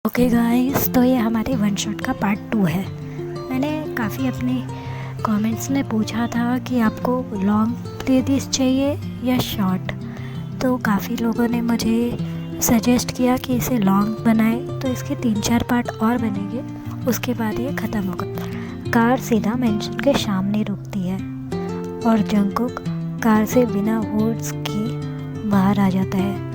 Okay guys, तो ये हमारे वन शॉट का पार्ट 2 है। मैंने काफ़ी अपने कमेंट्स में पूछा था कि आपको लॉन्ग प्लेलिस्ट चाहिए या शॉर्ट। तो काफ़ी लोगों ने मुझे सजेस्ट किया कि इसे लॉन्ग बनाए, तो इसके 3-4 पार्ट और बनेंगे, उसके बाद ये ख़त्म होगा। कार सीधा मेंशन के सामने रुकती है और जंगकुक कार से बिना वर्ड्स के बाहर आ जाता है।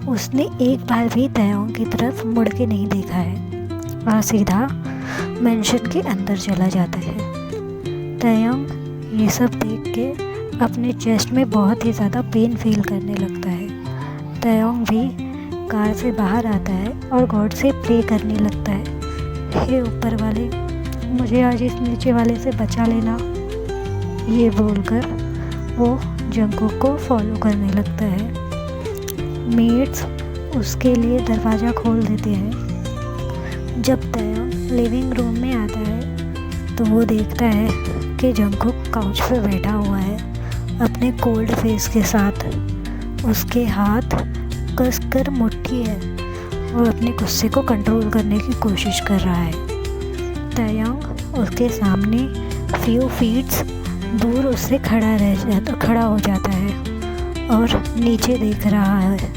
उसने एक बार भी तयोंग की तरफ मुड़ के नहीं देखा है और सीधा मेंशन के अंदर चला जाता है। तयोंग ये सब देख के अपने चेस्ट में बहुत ही ज़्यादा पेन फील करने लगता है। तयोंग भी कार से बाहर आता है और गॉड से प्रे करने लगता है, हे ऊपर वाले, मुझे आज इस नीचे वाले से बचा लेना। ये बोलकर वो जंगकुक को फॉलो करने लगता है। मेट्स उसके लिए दरवाज़ा खोल देते हैं। जब तयोंग लिविंग रूम में आता है तो वो देखता है कि जंगकुक काउच पे बैठा हुआ है अपने कोल्ड फेस के साथ। उसके हाथ कसकर मुट्ठी है। वो अपने गुस्से को कंट्रोल करने की कोशिश कर रहा है। तयोंग उसके सामने फ्यू फीट्स दूर उससे खड़ा हो जाता है और नीचे देख रहा है।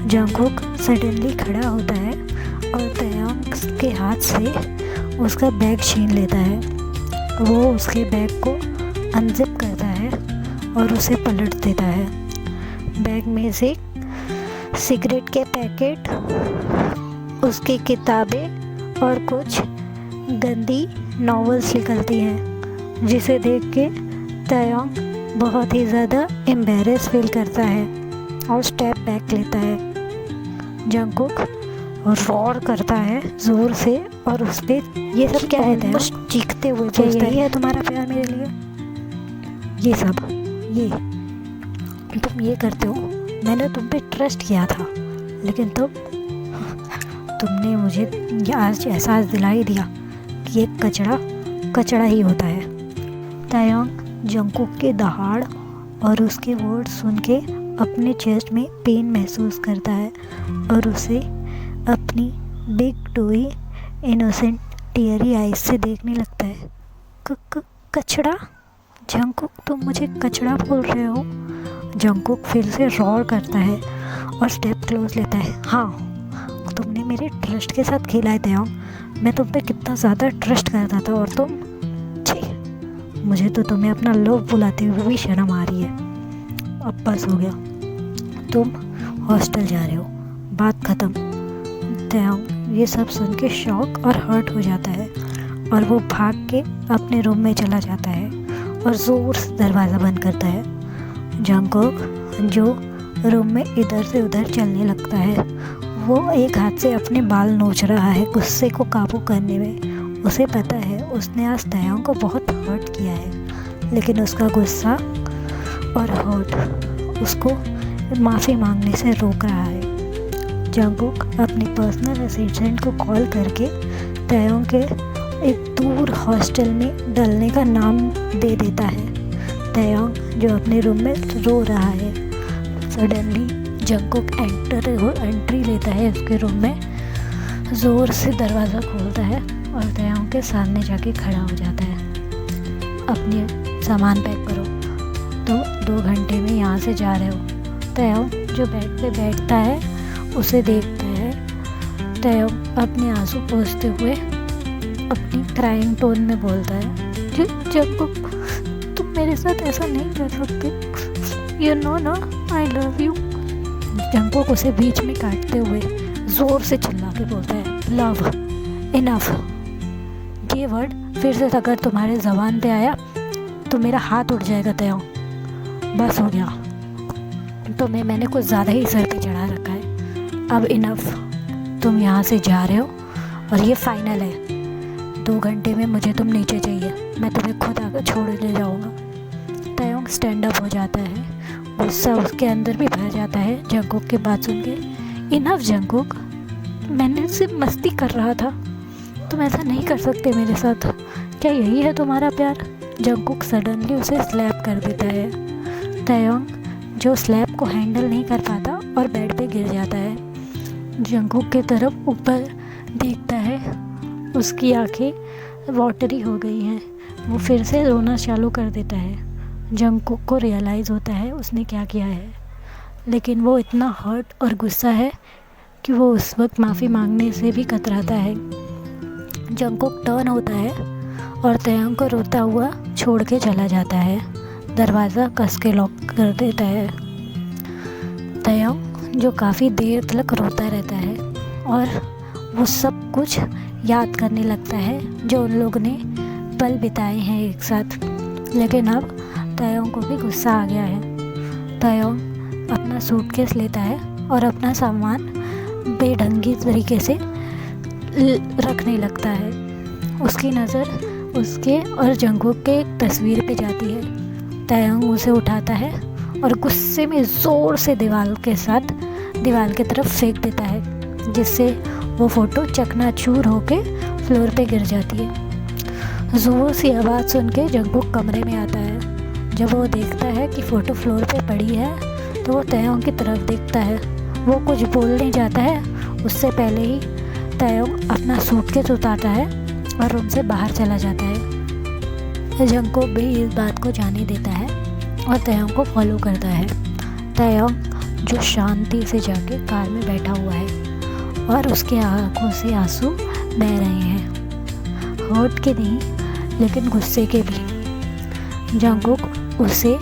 जंगकुक सडनली खड़ा होता है और तयोंग के हाथ से उसका बैग छीन लेता है। वो उसके बैग को अनजिप करता है और उसे पलट देता है। बैग में से सिगरेट के पैकेट, उसकी किताबें और कुछ गंदी नॉवेल्स निकलती हैं, जिसे देख के तयोंग बहुत ही ज़्यादा एम्बैरेस फील करता है और स्टेप बैक लेता है। जंगकुक रोर करता है ज़ोर से और उस पर ये सब क्या है, चीखते हुए पूछता है, यही है तुम्हारा प्यार मेरे लिए? ये सब ये तुम ये करते हो, मैंने तुम पे ट्रस्ट किया था, लेकिन तुमने मुझे आज एहसास दिला ही दिया कि एक कचड़ा ही होता है। तयोंग जंगकुक के दहाड़ और उसके वर्ड सुन के अपने चेस्ट में पेन महसूस करता है और उसे अपनी बिग टोई इनोसेंट टीयरी आइज से देखने लगता है। कचड़ा? जंगकुक, तुम मुझे कचड़ा बोल रहे हो? जंगकुक फिर से रोर करता है और स्टेप क्लोज लेता है। हाँ, तुमने मेरे ट्रस्ट के साथ खेला है तयोंग। मैं तुम पे कितना ज़्यादा ट्रस्ट करता था और तुम, छी, मुझे तो तुम्हें अपना लव बुलाते हुए भी शर्म आ रही है। अब बस हो गया, तुम हॉस्टल जा रहे हो, बात ख़त्म। तयोंग ये सब सुन के शॉक और हर्ट हो जाता है और वो भाग के अपने रूम में चला जाता है और ज़ोर से दरवाज़ा बंद करता है। जंगकुक जो रूम में इधर से उधर चलने लगता है, वो एक हाथ से अपने बाल नोच रहा है गुस्से को काबू करने में। उसे पता है उसने आज तयोंग को बहुत हर्ट किया है, लेकिन उसका गुस्सा और हर्ट उसको माफ़ी मांगने से रोक रहा है। जंगकुक अपने पर्सनल असिस्टेंट को कॉल करके तयोंग के एक दूर हॉस्टल में डलने का नाम दे देता है। तयोंग जो अपने रूम में रो रहा है, सडनली जंगकुक एंट्री लेता है उसके रूम में, ज़ोर से दरवाज़ा खोलता है और तयोंग के सामने जाके खड़ा हो जाता है। अपने सामान पैक करो, तो 2 घंटे में यहाँ से जा रहे हो। तयोंग जो बेड पे बैठता है उसे देखता है। तयोंग अपने आंसू पोंछते हुए अपनी क्राइंग टोन में बोलता है, जंगकुक, तुम मेरे साथ ऐसा नहीं कर सकते, यू नो ना, आई लव यू। जंगकुक उसे बीच में काटते हुए ज़ोर से चिल्ला के बोलता है, लव, इनफ। ये वर्ड फिर से अगर तुम्हारे ज़बान पे आया तो मेरा हाथ उठ जाएगा तयोंग। बस हो गया, तुम्हें मैंने कुछ ज़्यादा ही सर पे चढ़ा रखा है। अब इनफ, तुम यहाँ से जा रहे हो और ये फाइनल है। 2 घंटे में मुझे तुम नीचे चाहिए, मैं तुम्हें खुद आकर छोड़ने जाऊँगा। तयोंग स्टैंड अप हो जाता है, गुस्सा उसके अंदर भी भर जाता है जंगकुक की बात सुन के। इनफ जंगकुक, मैंने सिर्फ मस्ती कर रहा था, तुम ऐसा नहीं कर सकते मेरे साथ। क्या यही है तुम्हारा प्यार? जंगकुक सडनली उसे स्लैप कर देता है। तयोंग जो स्लैब को हैंडल नहीं कर पाता और बेड पे गिर जाता है। जंगकुक की तरफ ऊपर देखता है, उसकी आंखें वाटरी हो गई हैं। वो फिर से रोना चालू कर देता है। जंगकुक को रियलाइज़ होता है उसने क्या किया है, लेकिन वो इतना हर्ट और गुस्सा है कि वो उस वक्त माफ़ी मांगने से भी कतराता है। जंगकुक टर्न होता है और तयंग को रोता हुआ छोड़ के चला जाता है। दरवाज़ा कस के लॉक कर देता है। तयंग जो काफ़ी देर तक रोता रहता है और वो सब कुछ याद करने लगता है जो उन लोगों ने पल बिताए हैं एक साथ। लेकिन अब तयंग को भी गुस्सा आ गया है। तयंग अपना सूटकेस लेता है और अपना सामान बेढंगी तरीके से रखने लगता है। उसकी नज़र उसके और जंगकुक के एक तस्वीर पे जाती है। तयंग उसे उठाता है और गुस्से में ज़ोर से दीवार की तरफ फेंक देता है, जिससे वो फ़ोटो चकनाचूर होके फ्लोर पे गिर जाती है। ज़ोर सी आवाज़ सुन के जंगकुक कमरे में आता है। जब वो देखता है कि फ़ोटो फ्लोर पे पड़ी है तो वो तयंग की तरफ देखता है। वो कुछ बोलने जाता है, उससे पहले ही तयंग अपना सूटकेस उतारता है और रूम से बाहर चला जाता है। जंगकुक भी इस बात को जाने देता है और तयंग को फॉलो करता है। तयंग जो शांति से जाके कार में बैठा हुआ है और उसके आंखों से आंसू बह रहे हैं, हर्ट के नहीं लेकिन गुस्से के भी। जंगकुक उसे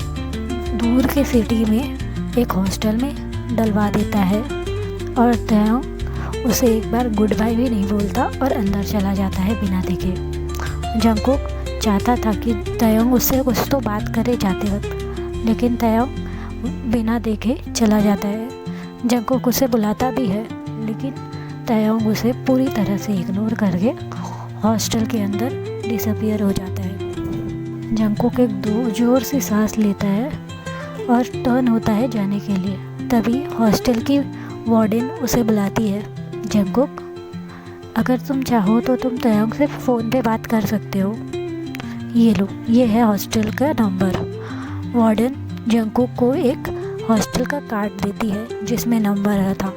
दूर के सिटी में एक हॉस्टल में डलवा देता है और तयंग उसे एक बार गुड बाय भी नहीं बोलता और अंदर चला जाता है बिना देखे। जंगकुक चाहता था कि तयंग उससे कुछ तो बात करे जाते वक्त, लेकिन तयंग बिना देखे चला जाता है। जंगकुक उसे बुलाता भी है, लेकिन तयंग उसे पूरी तरह से इग्नोर करके हॉस्टल के अंदर डिसअपियर हो जाता है। जंगकुक एक दो जोर से सांस लेता है और टर्न होता है जाने के लिए। तभी हॉस्टल की वार्डन उसे बुलाती है। जंगकुक, अगर तुम चाहो तो तुम तयंग से फ़ोन पे बात कर सकते हो। ये लो, ये है हॉस्टल का नंबर। वार्डन जंगकुक को एक हॉस्टल का कार्ड देती है जिसमें नंबर था।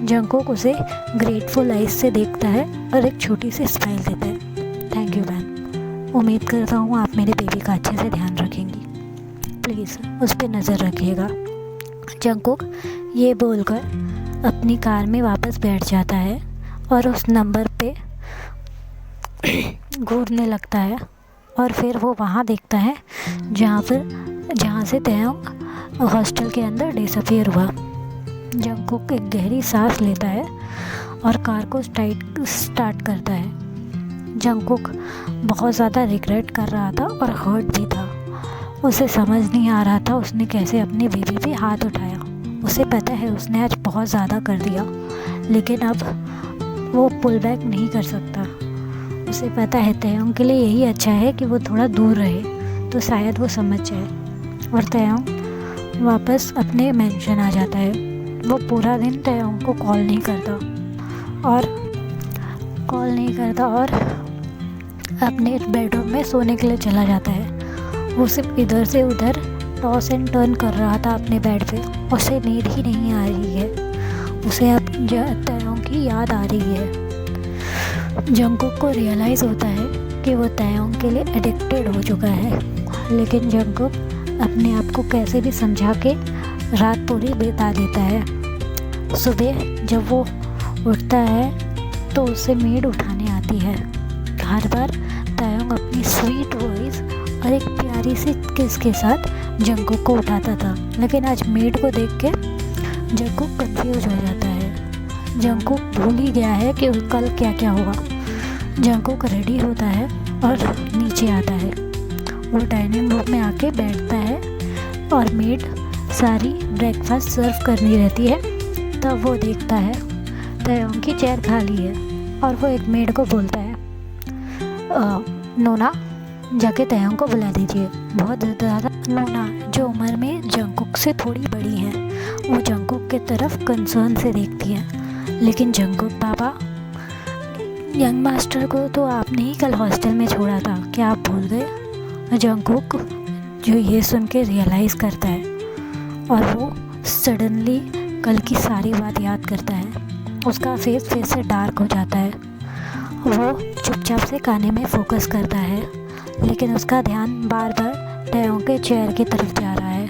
जंगकुक उसे ग्रेटफुल आइज से देखता है और एक छोटी सी स्माइल देता है। थैंक यू मैम, उम्मीद करता हूँ आप मेरे बेबी का अच्छे से ध्यान रखेंगी। प्लीज़ उस पर नज़र रखिएगा। जंगकुक ये बोलकर अपनी कार में वापस बैठ जाता है और उस नंबर पे घूरने लगता है और फिर वो वहाँ देखता है जहाँ से तयंग हॉस्टल के अंदर डिसअपियर हुआ। जंगकुक एक गहरी सांस लेता है और कार को स्टार्ट करता है। जंगकुक बहुत ज़्यादा रिग्रेट कर रहा था और हर्ट भी था। उसे समझ नहीं आ रहा था उसने कैसे अपने बेबी पे हाथ उठाया। उसे पता है उसने आज बहुत ज़्यादा कर दिया, लेकिन अब वो पुल बैक नहीं कर सकता। उसे पता है तयंग के लिए यही अच्छा है कि वो थोड़ा दूर रहे, तो शायद वो समझ जाए। और तयंग वापस अपने मेंशन आ जाता है। वो पूरा दिन तयंग को कॉल नहीं करता और अपने बेडरूम में सोने के लिए चला जाता है। वो सिर्फ इधर से उधर टॉस एंड टर्न कर रहा था अपने बेड पे। उसे नींद ही नहीं आ रही है। उसे अब तयंग की याद आ रही है। जंगकुक को रियलाइज़ होता है कि वो तयंग के लिए एडिक्टेड हो चुका है, लेकिन जंगकुक अपने आप को कैसे भी समझा के रात पूरी बिता देता है। सुबह जब वो उठता है तो उसे मेड उठाने आती है। हर बार तयंग अपनी स्वीट वॉइस और एक प्यारी सी किस के साथ जंगकुक को उठाता था, लेकिन आज मेड को देख के जंगकुक कंफ्यूज हो जाता है। जंगकुक भूल ही गया है कि कल क्या क्या हुआ। जंगकुक रेडी होता है और नीचे आता है। वो डाइनिंग रूम में आके बैठता है और मेड सारी ब्रेकफास्ट सर्व करनी रहती है। तब वो देखता है तयंग की चेयर खाली है और वो एक मेड को बोलता है, नोना जाके तयंग को बुला दीजिए। बहुत ज़्यादा नोना जो उम्र में जंगकुक से थोड़ी बड़ी है, वो जंगकुक की तरफ कंसर्न से देखती है। लेकिन जंगकुक बाबा, यंग मास्टर को तो आपने ही कल हॉस्टल में छोड़ा था, क्या आप भूल गए? जंगकुक जो ये सुन के रियलाइज़ करता है और वो सडनली कल की सारी बात याद करता है उसका फेस फिर से डार्क हो जाता है। वो चुपचाप से खाने में फोकस करता है, लेकिन उसका ध्यान बार बार टैयोंग के चेयर की तरफ जा रहा है।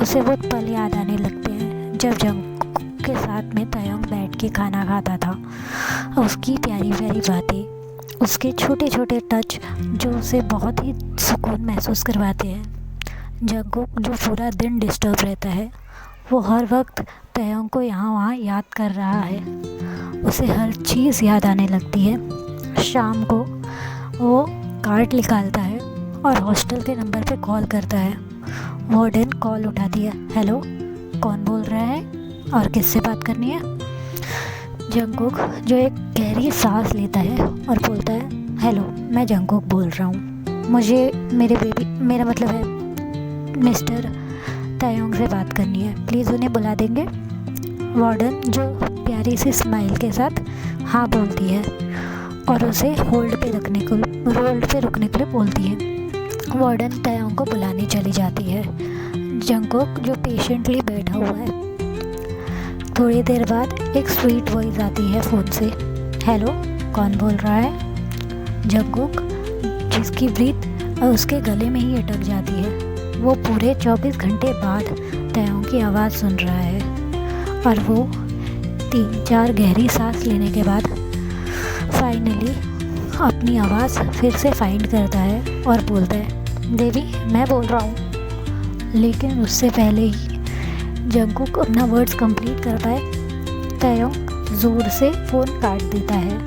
उसे वो पल याद आने लगते हैं जब जंगकुक के साथ में टैयोंग बैठ के खाना खाता था। उसकी प्यारी प्यारी बातें, उसके छोटे छोटे टच जो उसे बहुत ही सुकून महसूस करवाते हैं। जंगकुक जो पूरा दिन डिस्टर्ब रहता है, वो हर वक्त टैयोंग को यहाँ वहाँ याद कर रहा है। उसे हर चीज़ याद आने लगती है। शाम को वो कार्ड निकालता है और हॉस्टल के नंबर पे कॉल करता है। वार्डन कॉल उठाती है। हेलो, कौन बोल रहा है और किससे बात करनी है? जंगकुक जो एक गहरी सांस लेता है और बोलता है, हेलो, मैं जंगकुक बोल रहा हूँ। मुझे मेरा मतलब है मिस्टर टैयोंग से बात करनी है। प्लीज़ उन्हें बुला देंगे? वार्डन जो प्यारी सी स्माइल के साथ हाँ बोलती है और उसे रोड पे रुकने के लिए बोलती है। वार्डन टैयोंग को बुलाने चली जाती है। जंगकुक जो पेशेंटली बैठा हुआ है। थोड़ी देर बाद एक स्वीट वॉइस आती है फ़ोन से। हेलो, कौन बोल रहा है? जंगकुक जिसकी ब्रीथ उसके गले में ही अटक जाती है। वो पूरे 24 घंटे बाद टैयोंग की आवाज़ सुन रहा है और वो 3-4 गहरी सांस लेने के बाद फाइनली अपनी आवाज़ फिर से फाइंड करता है और बोलता है, देवी, मैं बोल रहा हूँ। लेकिन उससे पहले ही जंगकुक अपना वर्ड्स कंप्लीट कर पाए, टैयोंग ज़ोर से फ़ोन काट देता है।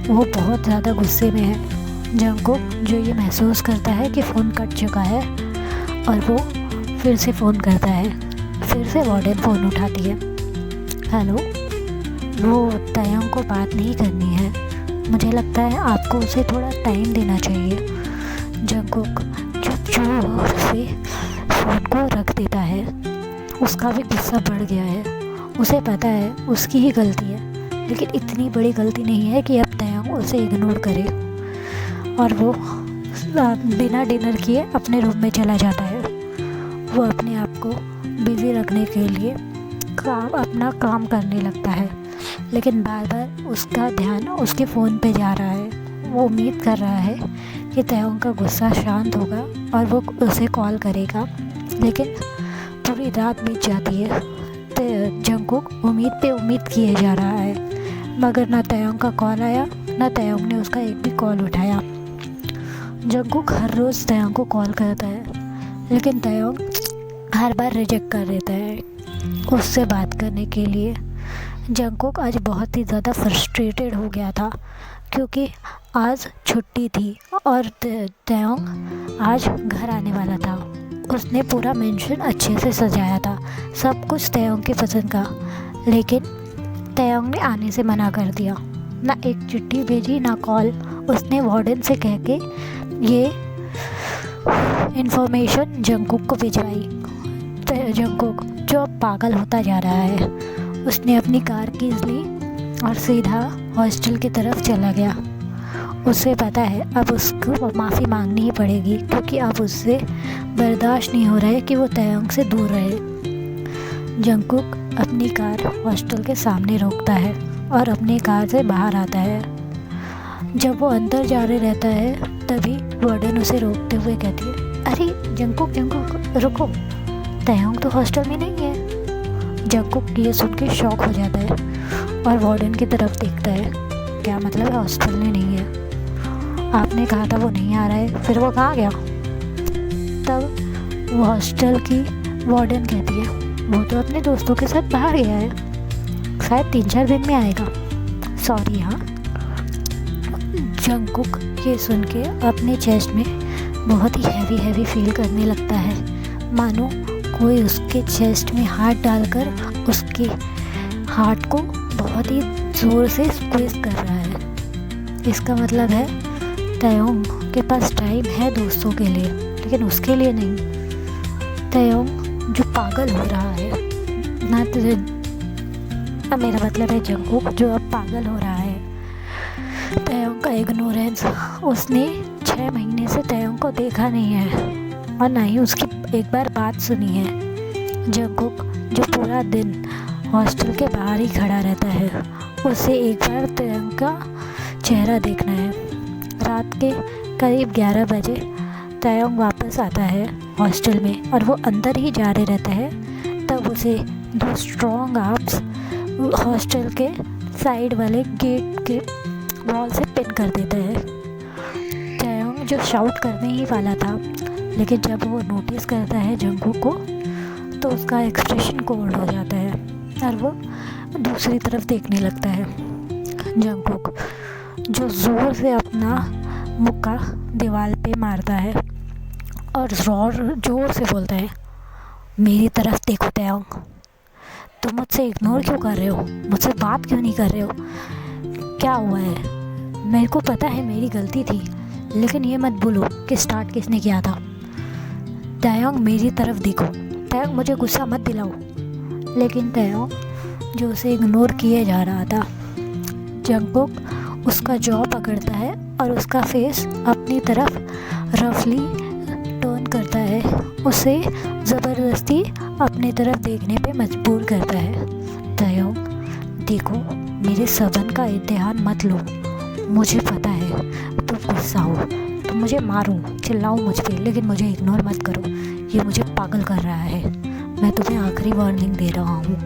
वो बहुत ज़्यादा गुस्से में है। जंगकुक जो ये महसूस करता है कि फ़ोन कट चुका है और वो फिर से फ़ोन करता है। फिर से वार्डन फ़ोन उठाती है। हेलो, वो टैयोंग को बात नहीं करनी है। मुझे लगता है आपको उसे थोड़ा टाइम देना चाहिए। जंगकुक चुप से फ़ोन को रख देता है। उसका भी गुस्सा बढ़ गया है। उसे पता है उसकी ही गलती है, लेकिन इतनी बड़ी गलती नहीं है कि अब टैयोंग उसे इग्नोर करे। और वो बिना डिनर किए अपने रूम में चला जाता है। वो अपने आप को बिज़ी रखने के लिए अपना काम करने लगता है, लेकिन बार बार उसका ध्यान उसके फ़ोन पे जा रहा है। वो उम्मीद कर रहा है कि टैयोंग का गुस्सा शांत होगा और वो उसे कॉल करेगा, लेकिन पूरी रात बीत जाती है। जंगकुक उम्मीद किए जा रहा है, मगर ना टैयोंग का कॉल आया, ना टैयोंग ने उसका एक भी कॉल उठाया। जंगकुक हर रोज़ टैयोंग को कॉल करता है, लेकिन टैयोंग हर बार रिजेक्ट कर देता है उससे बात करने के लिए। जंगकुक आज बहुत ही ज़्यादा फ्रस्ट्रेटेड हो गया था, क्योंकि आज छुट्टी थी और टैयोंग आज घर आने वाला था। उसने पूरा मेंशन अच्छे से सजाया था, सब कुछ टैयोंग के पसंद का, लेकिन टैयोंग ने आने से मना कर दिया। ना एक चिट्ठी भेजी, ना कॉल। उसने वार्डन से कह के ये इन्फॉर्मेशन जंगकुक को भिजवाई। जंगकुक जो अब पागल होता जा रहा है, उसने अपनी कार कीज़ ली और सीधा हॉस्टल की तरफ चला गया। उसे पता है अब उसको माफ़ी मांगनी ही पड़ेगी, क्योंकि अब उससे बर्दाश्त नहीं हो रहा है कि वो टैयोंग से दूर रहे। जंगकुक अपनी कार हॉस्टल के सामने रोकता है और अपनी कार से बाहर आता है। जब वो अंदर जा रहे रहता है, तभी वार्डन उसे रोकते हुए कहती है, अरे जंगकुक रुको, टैयोंग तो हॉस्टल में नहीं है। जंगकुक ये सुन के शॉक हो जाता है और वार्डन की तरफ देखता है। क्या मतलब है हॉस्टल में नहीं है? आपने कहा था वो नहीं आ रहा है, फिर वो कहाँ गया? तब वो हॉस्टल की वार्डन कहती है, वो तो अपने दोस्तों के साथ बाहर गया है, शायद 3-4 दिन में आएगा। सॉरी। हाँ। जंगकुक ये सुन के अपने चेस्ट में बहुत ही हैवी फील करने लगता है, मानो कोई उसके चेस्ट में हाथ डालकर उसके हार्ट को बहुत ही ज़ोर से स्क्वीज़ कर रहा है। इसका मतलब है टैयोंग के पास टाइम है दोस्तों के लिए, लेकिन उसके लिए नहीं। टैयोंग जो पागल हो रहा है ना, तो मेरा मतलब है जंगकुक जो अब पागल हो रहा है। टैयोंग का इग्नोरेंस, उसने 6 महीने से टैयोंग को देखा नहीं है और ना ही उसकी एक बार बात सुनी है। जंगकुक जो पूरा दिन हॉस्टल के बाहर ही खड़ा रहता है। उसे एक बार तयंग का चेहरा देखना है। रात के करीब 11 बजे तयंग वापस आता है हॉस्टल में और वो अंदर ही जा रहे रहता है। तब उसे 2 स्ट्रॉन्ग आर्म्स हॉस्टल के साइड वाले गेट के वॉल से पिन कर देता है। तयंग जो शाउट करने ही वाला था, लेकिन जब वो नोटिस करता है जंगकुक को तो उसका एक्सप्रेशन कोल्ड हो जाता है और वो दूसरी तरफ देखने लगता है। जंगकुक जो ज़ोर से अपना मुक्का दीवार पे मारता है और ज़ोर से बोलता है, मेरी तरफ देखो तयंग, तुम मुझसे इग्नोर क्यों कर रहे हो? मुझसे बात क्यों नहीं कर रहे हो? क्या हुआ है? मेरे को पता है मेरी गलती थी, लेकिन ये मत बोलो कि स्टार्ट किसने किया था। तयंग मेरी तरफ देखो, तयंग मुझे गुस्सा मत दिलाओ। लेकिन तयंग जो उसे इग्नोर किए जा रहा था, जंगकुक उसका जॉ पकड़ता है और उसका फेस अपनी तरफ रफली टर्न करता है, उसे ज़बरदस्ती अपनी तरफ देखने पे मजबूर करता है। तयंग देखो, मेरे सबन का इम्तिहान मत लो। मुझे पता है तुम गुस्सा हो, तुम मुझे मारो, चिल्लाओ मुझ पे, लेकिन मुझे इग्नोर मत करो। ये मुझे पागल कर रहा है। मैं तुम्हें आखिरी वार्निंग दे रहा हूँ।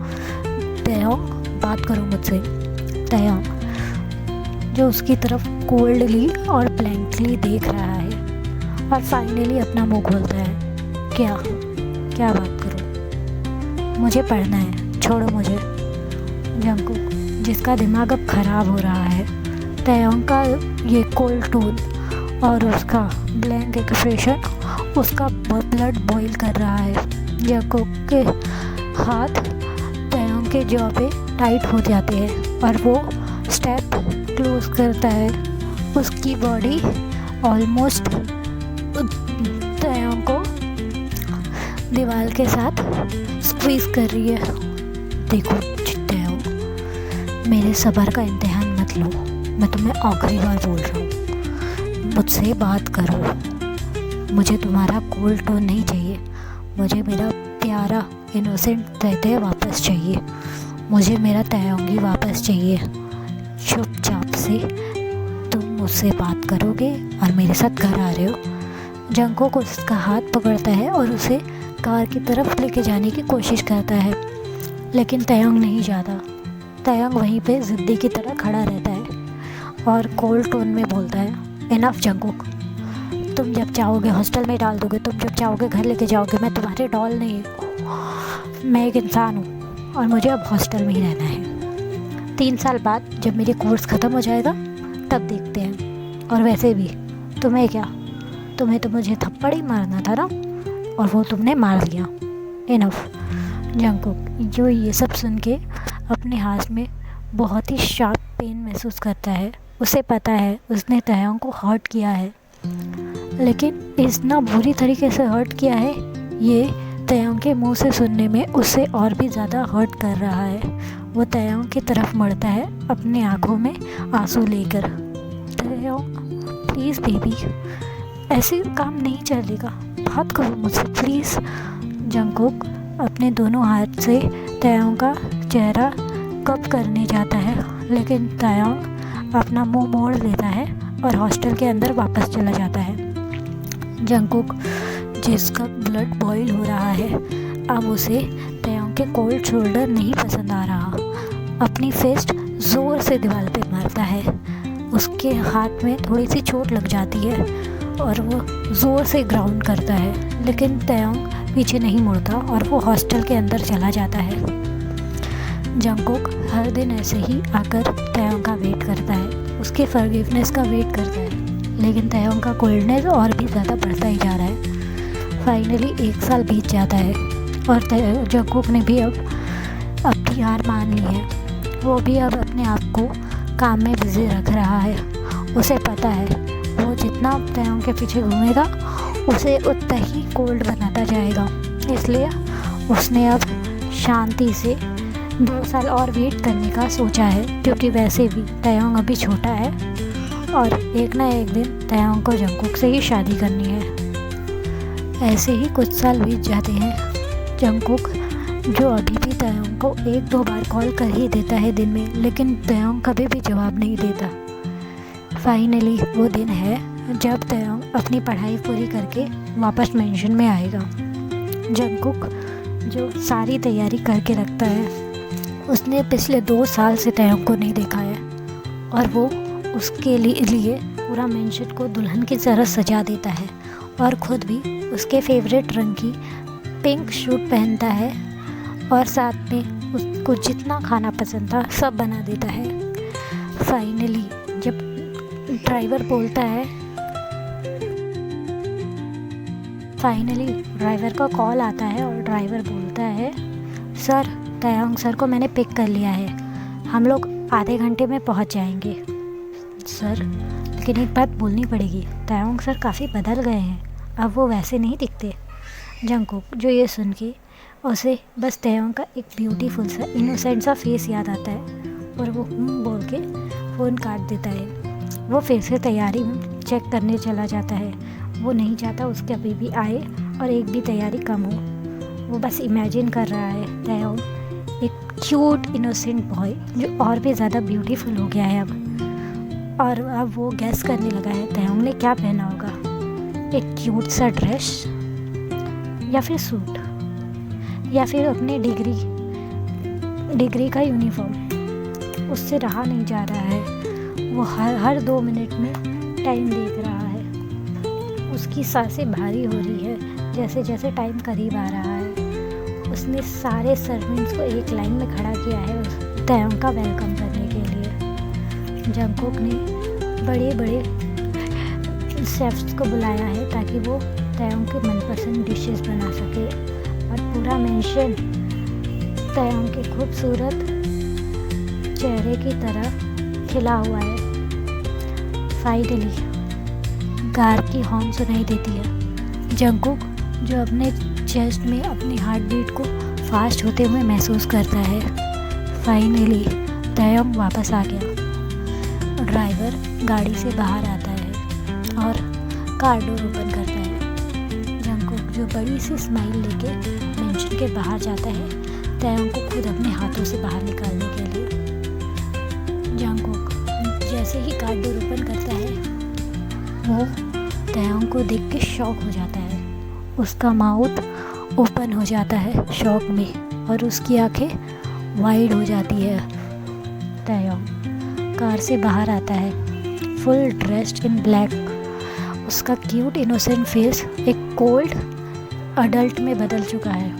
तयंग बात करो मुझसे। तयंग जो उसकी तरफ कोल्डली और ब्लैंकली देख रहा है और फाइनली अपना मुंह खोलता है। क्या बात करूँ? मुझे पढ़ना है, छोड़ो मुझे। जंगकुक जिसका दिमाग अब ख़राब हो रहा है, तयंग का ये कोल्ड टोन और उसका ब्लैंक एक्सप्रेशन उसका ब्लड बॉईल कर रहा है। जंगकुक के हाथ तयंग के जॉ पे टाइट हो जाते हैं और वो स्टेप क्लोज करता है। उसकी बॉडी ऑलमोस्ट तयंग को दीवार के साथ स्क्वीज कर रही है। देखो तयंग, मेरे सब्र का इम्तिहान मत लो। मैं तुम्हें आखिरी बार बोल रहा हूँ, मुझसे बात करो। मुझे तुम्हारा कोल्ड टोन नहीं चाहिए। मुझे मेरा प्यारा इनोसेंट तय वापस चाहिए। मुझे मेरा तयंगी वापस चाहिए। चुपचाप से तुम मुझसे बात करोगे और मेरे साथ घर आ रहे हो। जंगकुक उसका हाथ पकड़ता है और उसे कार की तरफ लेके जाने की कोशिश करता है, लेकिन तयंग नहीं जाता। तयंग वहीं पे ज़िद्दी की तरह खड़ा रहता है और कोल्ड टोन में बोलता है, इनफ जंगकुक, तुम जब चाहोगे हॉस्टल में डाल दोगे, तुम जब चाहोगे घर लेके जाओगे। मैं तुम्हारे डॉल नहीं हूँ, मैं एक इंसान हूँ और मुझे अब हॉस्टल में ही रहना है। 3 साल बाद जब मेरे कोर्स ख़त्म हो जाएगा तब देखते हैं। और वैसे भी तुम्हें क्या, तुम्हें तो मुझे थप्पड़ ही मारना था ना, और वो तुमने मार लिया। इनफ। जंगकुक जो ये सब सुन के अपने हाथ में बहुत ही शार्प पेन महसूस करता है। उसे पता है उसने तयंग को हर्ट किया है, लेकिन इतना बुरी तरीके से हर्ट किया है, ये तयंग के मुंह से सुनने में उसे और भी ज़्यादा हर्ट कर रहा है। वो तयंग की तरफ मुड़ता है अपनी आंखों में आंसू लेकर। तयंग प्लीज़ बेबी, ऐसे काम नहीं चलेगा, बात करो मुझसे प्लीज़। जंगकुक अपने दोनों हाथ से तयंग का चेहरा कप करने जाता है, लेकिन तयंग अपना मुंह मोड़ लेता है और हॉस्टल के अंदर वापस चला जाता है। जंगकुक जिसका ब्लड बॉईल हो रहा है, अब उसे तयंग के कोल्ड शोल्डर नहीं पसंद आ रहा। अपनी फिस्ट ज़ोर से दीवार पे मारता है। उसके हाथ में थोड़ी सी चोट लग जाती है और वो ज़ोर से ग्राउंड करता है, लेकिन तयंग पीछे नहीं मुड़ता और वो हॉस्टल के अंदर चला जाता है। जंगकुक हर दिन ऐसे ही आकर तयंग का वेट करता है, उसके फॉरगिवनेस का वेट करता है, लेकिन तयंग का कोल्डनेस और भी ज़्यादा बढ़ता ही जा रहा है। फाइनली 1 साल बीत जाता है और जंगकुक ने भी अब अपनी हार मान ली है। वो भी अब अपने आप को काम में बिजी रख रहा है। उसे पता है वो जितना तयंग के पीछे घूमेगा उसे उतना ही कोल्ड बनाता जाएगा, इसलिए उसने अब शांति से 2 साल और वेट करने का सोचा है, क्योंकि वैसे भी तयंग अभी छोटा है और एक ना एक दिन तयंग को जंगकुक से ही शादी करनी है। ऐसे ही कुछ साल बीत जाते हैं। जंगकुक जो अभी भी तयोंग को 1-2 बार कॉल कर ही देता है दिन में, लेकिन तयोंग कभी भी जवाब नहीं देता। फाइनली वो दिन है जब तयोंग अपनी पढ़ाई पूरी करके वापस मेंशन में आएगा। जंगकुक जो सारी तैयारी करके रखता है, उसने पिछले 2 साल से तयोंग को नहीं देखा है और वो उसके लिए पूरा मेंशन को दुल्हन की तरह सजा देता है और ख़ुद भी उसके फेवरेट रंग की पिंक सूट पहनता है और साथ में उसको जितना खाना पसंद था सब बना देता है। फाइनली जब ड्राइवर का कॉल आता है और ड्राइवर बोलता है, सर तयोंग सर को मैंने पिक कर लिया है, हम लोग आधे घंटे में पहुंच जाएंगे। सर लेकिन एक बात बोलनी पड़ेगी, तयोंग सर काफ़ी बदल गए हैं, अब वो वैसे नहीं दिखते। जंगकुक जो ये सुन के उसे बस तयोंग का एक ब्यूटीफुल सा इनोसेंट सा फेस याद आता है और वो बोल के फ़ोन काट देता है। वो फिर से तैयारी चेक करने चला जाता है। वो नहीं चाहता उसके अभी भी आए और एक भी तैयारी कम हो। वो बस इमेजिन कर रहा है तयोंग एक क्यूट इनोसेंट बॉय जो और भी ज़्यादा ब्यूटीफुल हो गया है अब। और अब वो गैस करने लगा है तयोंग ने क्या पहना होगा, एक क्यूट सा ड्रेस या फिर सूट या फिर अपने डिग्री का यूनिफॉर्म। उससे रहा नहीं जा रहा है। वो हर 2 मिनट में टाइम देख रहा है। उसकी सांसें भारी हो रही है जैसे जैसे टाइम करीब आ रहा है। उसने सारे सर्वेंट्स को एक लाइन में खड़ा किया है तयोंग का वेलकम करने के लिए। जंगकुक ने बड़े बड़े शेफ्स को बुलाया है ताकि वो तयोंग के मनपसंद डिशेस बना सके और पूरा मेंशन तयोंग के खूबसूरत चेहरे की तरह खिला हुआ है। फाइनली कार की हॉर्न सुनाई देती है। जंगकुक जो अपने चेस्ट में अपनी हार्ट बीट को फास्ट होते हुए महसूस करता है। फाइनली तयोंग वापस आ गया। ड्राइवर गाड़ी से बाहर आता है और कार डोर ओपन करता है। जंगकुक जो बड़ी सी स्माइल लेके मेंशन के बाहर जाता है तयोंग को खुद अपने हाथों से बाहर निकालने के लिए। जंगकुक जैसे ही कार डोर ओपन करता है वो तयोंग को देख के शॉक हो जाता है। उसका माउथ ओपन हो जाता है शॉक में और उसकी आंखें वाइड हो जाती है। तयोंग कार से बाहर आता है फुल ड्रेस्ड इन ब्लैक। उसका क्यूट इनोसेंट फेस एक कोल्ड अडल्ट में बदल चुका है।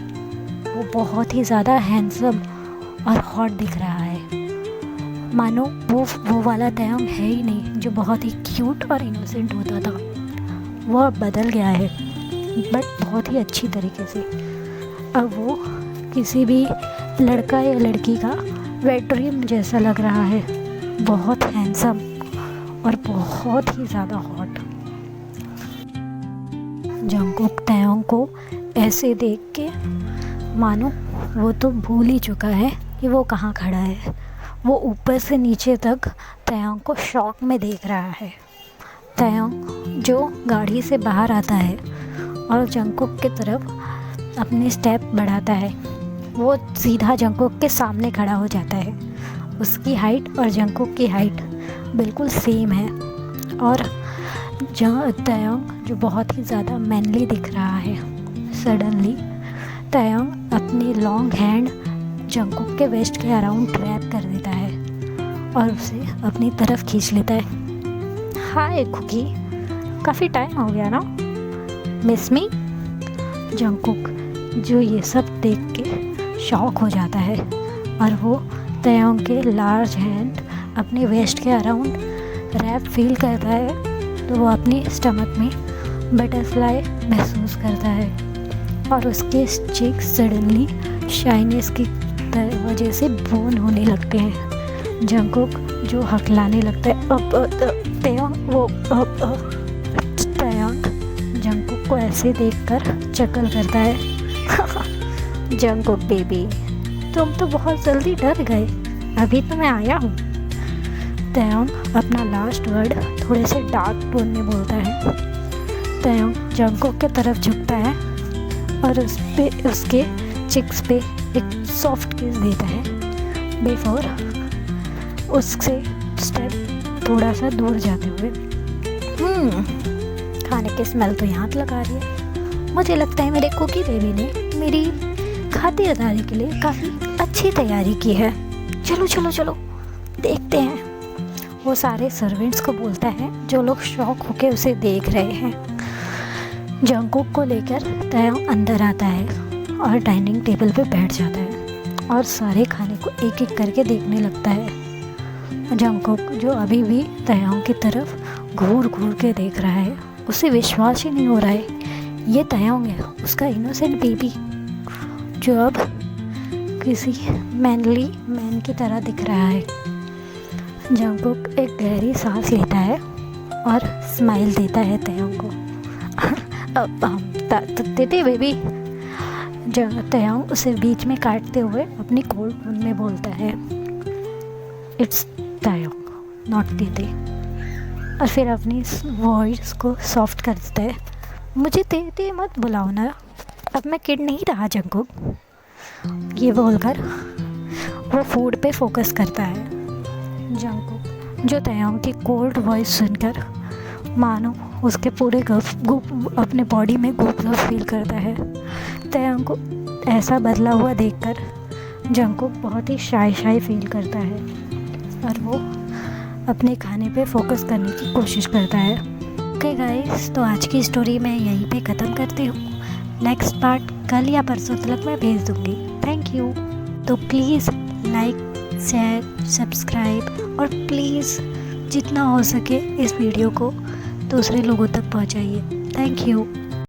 वो बहुत ही ज़्यादा हैंडसम और हॉट दिख रहा है, मानो वो वाला तयोंग है ही नहीं जो बहुत ही क्यूट और इनोसेंट होता था। वो अब बदल गया है बट बहुत ही अच्छी तरीके से। अब वो किसी भी लड़का या लड़की का वेट ड्रीम जैसा लग रहा है, बहुत हैंडसम और बहुत ही ज़्यादा हॉट। जंगकुक तयोंग को ऐसे देख के मानो वो तो भूल ही चुका है कि वो कहाँ खड़ा है। वो ऊपर से नीचे तक तयोंग को शॉक में देख रहा है। तयोंग जो गाड़ी से बाहर आता है और जंगकुक की तरफ अपने स्टेप बढ़ाता है, वो सीधा जंगकुक के सामने खड़ा हो जाता है। उसकी हाइट और जंगकुक की हाइट बिल्कुल सेम है और तयोंग जो बहुत ही ज़्यादा मैनली दिख रहा है। सडनली तयोंग अपनी लॉन्ग हैंड जंगकुक के वेस्ट के अराउंड ट्रैप कर देता है और उसे अपनी तरफ खींच लेता है। हाय कुकी, काफ़ी टाइम हो गया ना, मिस मी। जंगकुक जो ये सब देख के शॉक हो जाता है और वो तयोंग के लार्ज हैंड अपने वेस्ट के अराउंड रैप फील करता है तो वो अपनी स्टमक में बटरफ्लाई महसूस करता है और उसके चीक्स सडनली शाइनेस की वजह से बोन होने लगते हैं। जंगकुक जो हकलाने लगता है तयोंग जंगकुक को ऐसे देखकर चकल करता है। जंगकुक बेबी, तुम तो बहुत जल्दी डर गए, अभी तो मैं आया हूँ। तयोंग अपना लास्ट वर्ड थोड़े से डार्क टोन में बोलता है। तयोंग जंगकुक के तरफ झुकता है और उसके चिक्स पे एक सॉफ्ट किस देता है बिफोर उससे स्टेप थोड़ा सा दूर जाते हुए। खाने की स्मेल तो यहाँ लगा रही है। मुझे लगता है मेरे कुकी बेबी ने मेरी खातिरदारी के लिए काफ़ी अच्छी तैयारी की है। चलो चलो चलो देखते हैं। वो सारे सर्वेंट्स को बोलता है जो लोग शॉक होकर उसे देख रहे हैं। जंगकुक को लेकर तायोंग अंदर आता है और डाइनिंग टेबल पे बैठ जाता है और सारे खाने को एक एक करके देखने लगता है। जंगकुक जो अभी भी तायोंग की तरफ घूर घूर के देख रहा है, उसे विश्वास ही नहीं हो रहा है ये तायोंग है, उसका इनोसेंट बेबी जो अब किसी मैनली मैन की तरह दिख रहा है। जंगकुक एक गहरी सांस लेता है और स्माइल देता है तायोंग को। तेते बेबी। तायोंग उसे बीच में काटते हुए अपनी कोल्ड टोन में बोलता है, इट्स तायोंग नॉट तेते। और फिर अपनी वॉइस को सॉफ्ट कर देता है, मुझे तेते मत बुलाओ ना, अब मैं किड नहीं रहा जंगकुक। ये बोलकर वो फूड पे फोकस करता है। जंगकुक जो तायोंग की कोल्ड वॉइस सुनकर मानो उसके पूरे अपने बॉडी में गुप फील करता है। तायोंग को ऐसा बदला हुआ देखकर जंगकुक बहुत ही शाई फील करता है और वो अपने खाने पे फोकस करने की कोशिश करता है। ओके गाइस, तो आज की स्टोरी मैं यहीं पे ख़त्म करती हूँ। नेक्स्ट पार्ट कल या परसों तक मैं भेज दूँगी। Thank you. तो प्लीज़ लाइक शेयर सब्सक्राइब और प्लीज़ जितना हो सके इस वीडियो को दूसरे लोगों तक पहुँचाइए। Thank you.